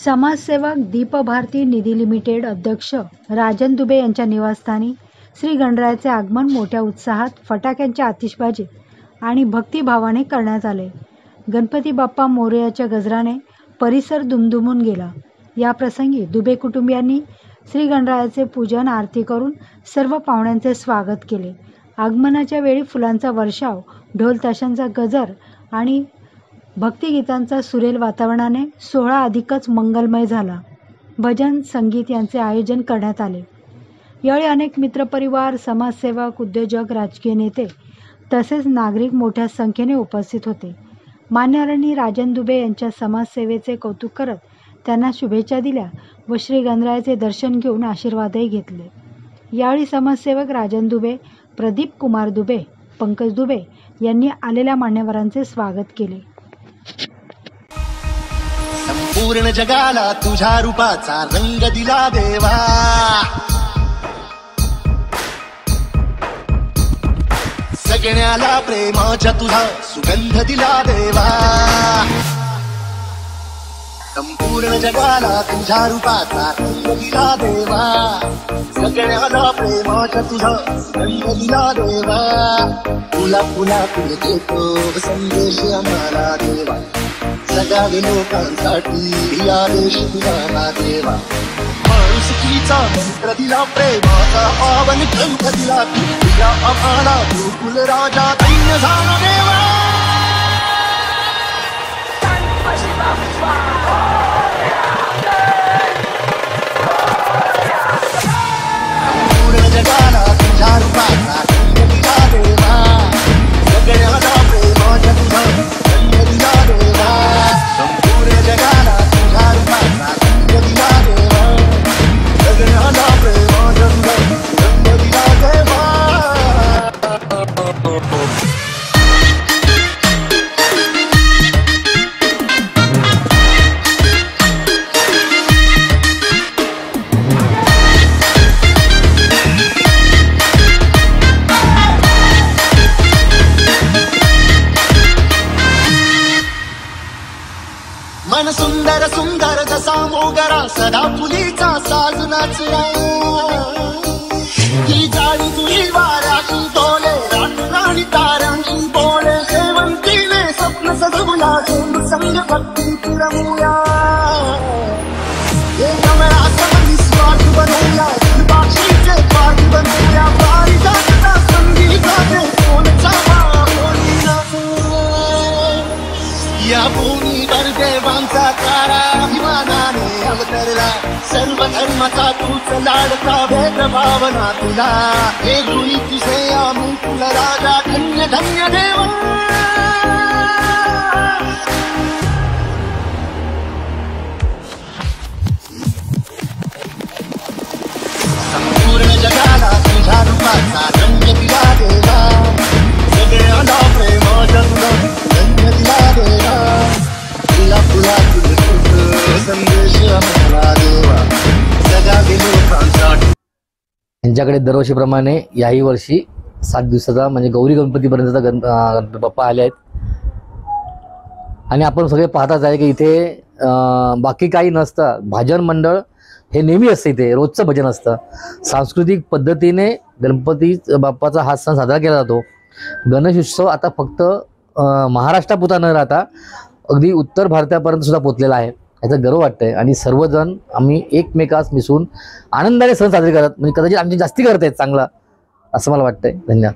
समाजसेवक दीपभारती निधी लिमिटेड अध्यक्ष राजन दुबे यांच्या निवासस्थानी श्री गणरायाचे आगमन मोठ्या उत्साहात फटाक्यांची आतिषबाजी आणि भक्तिभावाने करण्यात आले। गणपती बाप्पा मोरयाच्या गजराने परिसर दुमदुमून गेला। या प्रसंगी दुबे कुटुंबियांनी श्री गणरायाचे पूजन आरती करून सर्व पाहुण्यांचे स्वागत केले। आगमनाच्या वेळी फुलांचा वर्षाव, ढोल ताशांचा गजर आणि भक्तिगीतांचा सुरेल वातावरणाने सोहळा अधिकच मंगलमय झाला। भजन संगीत यांचे आयोजन करण्यात आले। यावेळी अनेक मित्रपरिवार, समाजसेवक, उद्योजक, राजकीय नेते तसेच नागरिक मोठ्या संख्येने उपस्थित होते। मान्यवरांनी राजन दुबे यांच्या समाजसेवेचे कौतुक करत त्यांना शुभेच्छा दिल्या व श्री गणरायाचे दर्शन घेऊन आशीर्वादही घेतले। यावेळी समाजसेवक राजन दुबे, प्रदीप कुमार दुबे, पंकज दुबे यांनी आलेल्या मान्यवरांचे स्वागत केले। संपूर्ण जगाला तुझ्या रूपाचा रंग दिला देवा, सगळ्याला प्रेमाच्या तुझा सुगंध दिला देवा। संपूर्ण जगाला तुझ्या रूपाचा रंग दिला देवा, सगळ्याला प्रेमाच्या तुझा सुगंध दिला देवा। तुला फुला फुल देतो संदेश आम्हाला देवा, जगावे लोकांसाठी आदेश दिला देवा। माणुसकीचा मंत्र दिला, प्रेमाचा पावन ग्रंथ दिला, तुला आम्हाला गोकुल राजा दैन्य झाला देवा। संपूर्ण जगाला तुझ्या रूपाचा रंग दिला देवा, सगळ्याला प्रेमाच्या तुझा रंग दिला देवा। संपूर्ण जगाला तुझ्या रूपाचा रंग दिला देवा, सगळ्याला प्रेमाच्या तुझा रंग दिला देवा। मन सुंदर सुंदर जसा मोगरा, सदा फुलीचा साज नाचला। ही जाळी तुझी वाऱ्याची डोले, राणी ताऱ्यांची बोले, सेवंतीने स्वप्न सजवूया, संग भक्ती रमूया। हे कमळा समधी स्वार्थ बनवूया, बाक्षीचे पाठ बनवूया, पारिजातचा संगीताने कोणचा बोली नाचू। या भूमीवर देवांचा तारा अभिमानाने अवतरला, सर्व धर्माचा तूच लाडका, भेदभावना तुला हे गुणी तुझे आम्ही तुला राजा, धन्य धन्य देवा। संपूर्ण जगाला तुझ्या रूपाचा रंग दिला देवा, सगळ्यांना प्रेमाच्या तुझा रंग दिला देवा। तुला फुला तुझं संदेश आम्हाला देवा, जगावे लोकांसाठी। यांच्याकडे दरवर्षीप्रमाणे याही वर्षी 7 दिवसाचा म्हणजे गौरी गणपतीपर्यंतचा गणपती बाप्पा आले आहेत। आणि आपण सगळे पाहताच आहे की इथे बाकी काही नसतं, भजन मंडळ हे नेहमी असतं, इथे रोजचं भजन असतं। सांस्कृतिक पद्धतीने गणपती बाप्पाचा हा सण साजरा केला जातो। गणेश उत्सव आता फक्त महाराष्ट्रापुरता न राहता अगदी उत्तर भारतापर्यंत सुद्धा पोचलेला आहे, याचा गर्व वाटतंय। आणि सर्वजण आम्ही एकमेकास मिसळून आनंदाने सण साजरे करत, म्हणजे कदाचित आमची जास्ती करत आहेत चांगला, असं मला वाटतंय। धन्यवाद।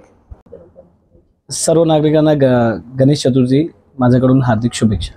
सर्व नागरिकांना गणेश चतुर्थी माझ्याकडून हार्दिक शुभेच्छा।